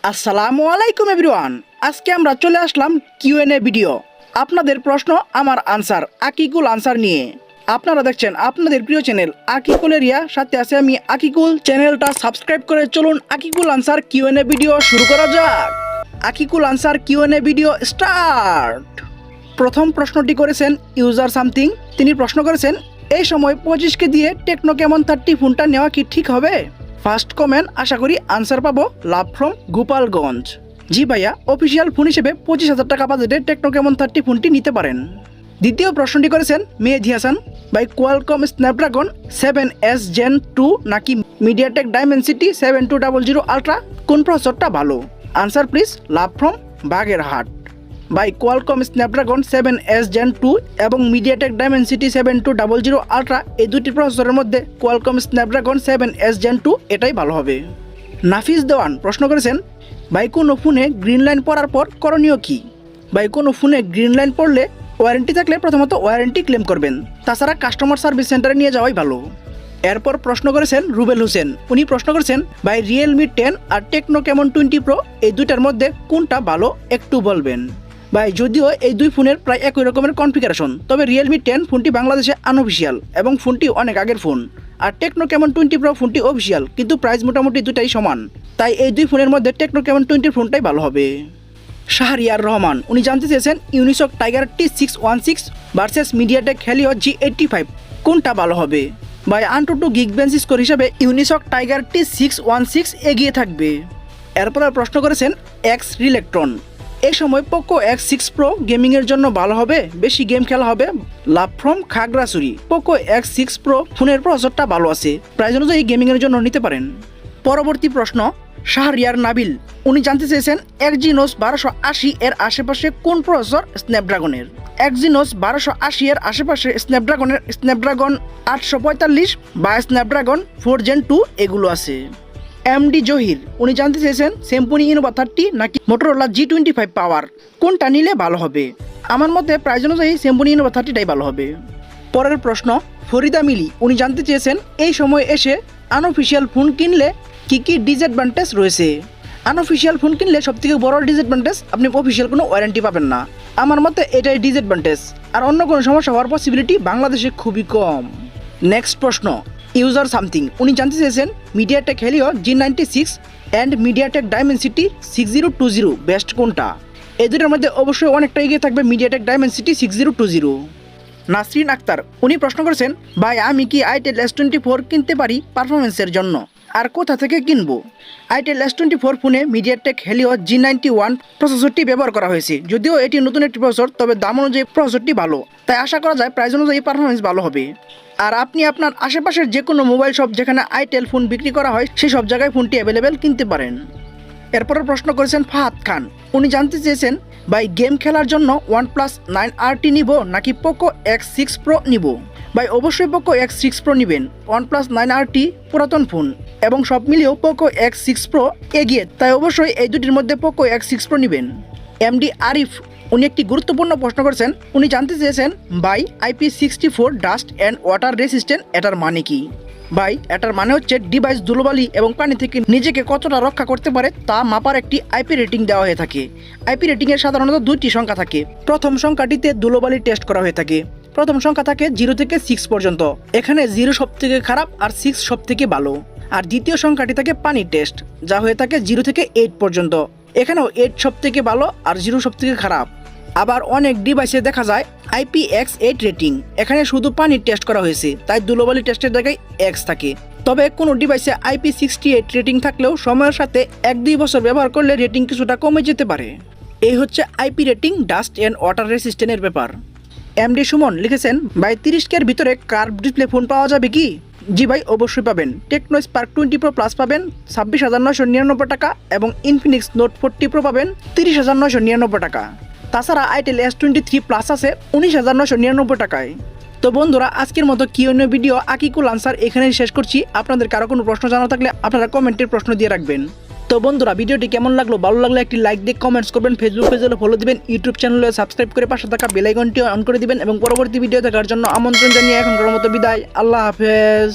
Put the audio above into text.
আসসালামু আলাইকুম এভরিওয়ান। আজকে আমরা চলে আসলাম কিউএনএ ভিডিও। আপনাদের প্রশ্ন আমার আনসার, আকিকুল আনসার নিয়ে। আপনারা দেখছেন আপনাদের প্রিয় চ্যানেল আকিকুল এরিয়া, সাথে আছে আমি আকিকুল। চ্যানেলটা সাবস্ক্রাইব করে চলুন আকিকুল আনসার কিউএনএ ভিডিও শুরু করা যাক। Akikul answer QnA video start. প্রথম প্রশ্নটি করেছেন ইউজার সামথিং। তিনি প্রশ্ন করেছেন, এই সময় 25কে দিয়ে টেকনো কেমন 30 ফোনটা নেওয়া কি ঠিক হবে? ফার্স্ট কমেন্ট, আশা করি আনসার পাবো লাভ ফ্রম গোপালগঞ্জ। জি ভাইয়া, অফিসিয়াল ফোন হিসেবে 25,000 টাকা বাজেটে টেকনো কেমন 30 ফোনটি নিতে পারেন। দ্বিতীয় প্রশ্নটি করেছেন মেহেদি হাসান ভাই, কোয়ালকম স্ন্যাপড্রাগন 7S Gen 2 নাকি মিডিয়াটেক ডাইমেনসিটি 7200 আলট্রা, কোন প্রসেসরটা ভালো? Answer please, love from Bagerhat. By Qualcomm Snapdragon 7S Gen 2 এবং মিডিয়াটেক ডাইমেনসিটি 7200 আলট্রা, এই দুটি প্রসেসরের মধ্যে কোয়ালকম স্ন্যাপড্রাগন 7S Gen 2 এটাই ভালো হবে। নাফিস দেওয়ান প্রশ্ন করেছেন, ভাই কোনো ফোনে গ্রিন লাইন পড়ার পর করণীয় কি? ভাই কোনো ফোনে গ্রিন লাইন পড়লে ওয়ারেন্টি থাকলে প্রথমত ওয়ারেন্টি ক্লেম করবেন, তাছাড়া কাস্টমার সার্ভিস সেন্টারে নিয়ে যাওয়াই ভালো। এরপর প্রশ্ন করেছেন রুবেল হোসেন। উনি প্রশ্ন করেছেন, ভাই রিয়েলমি 10 আর টেকনো কেমন 20 প্রো, এই দুইটার মধ্যে কোনটা ভালো একটু বলবেন। ভাই যদিও এই দুই ফোনের প্রায় একই রকমের কনফিগারেশন, তবে রিয়েলমি 10 ফোনটি বাংলাদেশে আনঅফিসিয়াল এবং ফোনটি অনেক আগের ফোন। আর টেকনো কেমন 20 প্রো ফোনটি অফিসিয়াল, কিন্তু প্রাইস মোটামুটি দুটাই সমান। তাই এই দুই ফোনের মধ্যে টেকনো কেমন 20 ফোনটাই ভালো হবে। শাহরিয়ার রহমান উনি জানতে চেয়েছেন, Unisoc tiger T616 versus MediaTek Helio G85 কোনটা ভালো হবে? ভাই আনটু গিগবেন্স স্কোর হিসাবে ইউনিসক টাইগার T616 এগিয়ে থাকবে। এরপর প্রশ্ন করেছেন এক্স রিলেক্ট্রন, এই সময় পোকো X6 প্রো গেমিংয়ের জন্য ভালো হবে, বেশি গেম খেলা হবে? Love from Khagrachari. Poco X6 pro ফোনের প্রসেসরটা ভালো আছে, প্রাইস অনুযায়ী গেমিংয়ের জন্য নিতে পারেন। পরবর্তী প্রশ্ন শাহরিয়ার নাবিল, উনি জানতে চেয়েছেন Exynos 1280 এর আশেপাশে কোন প্রসেসর স্ন্যাপড্রাগনের? Exynos 1280 এর আশেপাশে স্ন্যাপড্রাগনের স্ন্যাপড্রাগন 845 বা স্ন্যাপড্রাগন 4 Gen 2 এগুলো আছে। এমডি জহির উনি জানতে চেয়েছেন, স্যামসুং ইনোভা 30 নাকি মোটরোলা G25 পাওয়ার, কোনটা নিলে ভালো হবে? আমার মতে প্রাইস অনুযায়ী স্যামসুং ইনোভা 30টাই ভালো হবে। পরের প্রশ্ন ফরিদা মিলি, উনি জানতে চেয়েছেন, এই সময় এসে আনঅফিসিয়াল ফোন কিনলে কি কি ডিসঅ্যাডভান্টেজ রয়েছে? আনঅফিসিয়াল ফোন কিনলে সবথেকে বড় ডিসঅ্যাডভান্টেজ, আপনি অফিসিয়াল কোনো ওয়ারেন্টি পাবেন না। আমার মতে এটাই ডিসঅ্যাডভান্টেজ, আর অন্য কোনো সমস্যা হওয়ার পসিবিলিটি বাংলাদেশে খুবই কম। নেক্সট প্রশ্ন ইউজার সামথিং, উনি জানতে চেয়েছেন, MediaTek Helio G96 and MediaTek Dimensity 6020 best কোনটা? এই দুটোর মধ্যে অবশ্যই অনেকটা এগিয়ে থাকবে মিডিয়াটেক ডাইমেনসিটি 6020। নাসরিন আক্তার উনি প্রশ্ন করেছেন, ভাই আমি কি আইটেল S24 কিনতে পারি পারফরমেন্সের জন্য, আর কোথা থেকে কিনবো? আইটেল S24 ফোনে মিডিয়াটেক হেলিও G91 প্রসেসরটি ব্যবহার করা হয়েছে, যদিও এটি নতুন একটি প্রসেসর, তবে দাম অনুযায়ী প্রসেসরটি ভালো, তাই আশা করা যায় প্রাইস অনুযায়ী পারফরমেন্স ভালো হবে। আর আপনি আপনার আশেপাশের যে কোনো মোবাইল শপ যেখানে আইটেল ফোন বিক্রি করা হয় সেই সব জায়গায় ফোনটি অ্যাভেলেবেল কিনতে পারেন। এরপরে প্রশ্ন করেছেন ফাহাদ খান, উনি জানতে চেয়েছেন, ভাই গেম খেলার জন্য OnePlus 9RT নিব নাকি পোকো X6 প্রো নিব? ভাই অবশ্যই পোকো X6 প্রো নেবেন। OnePlus 9RT পুরাতন ফোন এবং সব মিলিয়েও পোকো X6 প্রো এগিয়ে, তাই অবশ্যই এই দুটির মধ্যে পোকো X6 প্রো নেবেন। এমডি আরিফ উনি একটি গুরুত্বপূর্ণ প্রশ্ন করেছেন, উনি জানতে চেয়েছেন, ভাই IP64 dust and water resistant এটার মানে কি? ভাই এটার মানে হচ্ছে ডিভাইস ধুলোবালি এবং পানি থেকে নিজেকে কতটা রক্ষা করতে পারে তা মাপার একটি আইপি রেটিং দেওয়া হয়ে থাকে। আইপি রেটিংয়ের সাধারণত দুইটি সংখ্যা থাকে। প্রথম সংখ্যাটিতে ধুলোবালি টেস্ট করা হয়ে থাকে। প্রথম সংখ্যা থাকে 0 থেকে 6 পর্যন্ত, এখানে 0 সব থেকে খারাপ আর 6 সব থেকে ভালো। আর দ্বিতীয় সংখ্যাটি থাকে পানি টেস্ট, যা হয়ে থাকে 0 থেকে 8 পর্যন্ত, এখানেও 8 সব থেকে ভালো আর 0 সব থেকে খারাপ। আবার অনেক ডিভাইসে দেখা যায় IPX8 রেটিং, এখানে শুধু পানির টেস্ট করা হয়েছে, তাই ধুলোবালি টেস্টের জায়গায় X থাকে। তবে কোনো ডিভাইসে IP68 রেটিং থাকলেও সময়ের সাথে 1-2 বছর ব্যবহার করলে রেটিং কিছুটা কমে যেতে পারে। এই হচ্ছে IP rating, dust and water রেসিস্ট্যান্টের ব্যাপার। এমডি সুমন লিখেছেন, ভাই 30K এর ভিতরে কার্ভ ডিসপ্লে ফোন পাওয়া যাবে কি? জি ভাই অবশ্যই পাবেন। টেকনো স্পার্ক 20 প্রো প্লাস পাবেন 26,999 টাকা এবং ইনফিনিক্স নোট 40 প্রো পাবেন 30,999 টাকা। তাছাড়া আইটেল S23 প্লাস আছে 19,999 টাকায়। তো বন্ধুরা, আজকের মতো কিউএনএ ভিডিও আকিকুল আনসার এখানেই শেষ করছি। আপনাদের কারো কোনো প্রশ্ন জানা থাকলে আপনারা কমেন্টের প্রশ্ন দিয়ে রাখবেন। তো বন্ধুরা, ভিডিওটি কেমন লাগলো? ভালো লাগলে একটি লাইক দিয়ে কমেন্টস করবেন, ফেসবুক পেজে ফলো দিবেন, ইউটিউব চ্যানেলে সাবস্ক্রাইব করে পাশে থাকা বেল আইকনটি অন করে দিবেন এবং পরবর্তী ভিডিও দেখার জন্য আমন্ত্রণ জানিয়ে এখনকার মতো বিদায়। আল্লাহ হাফেজ।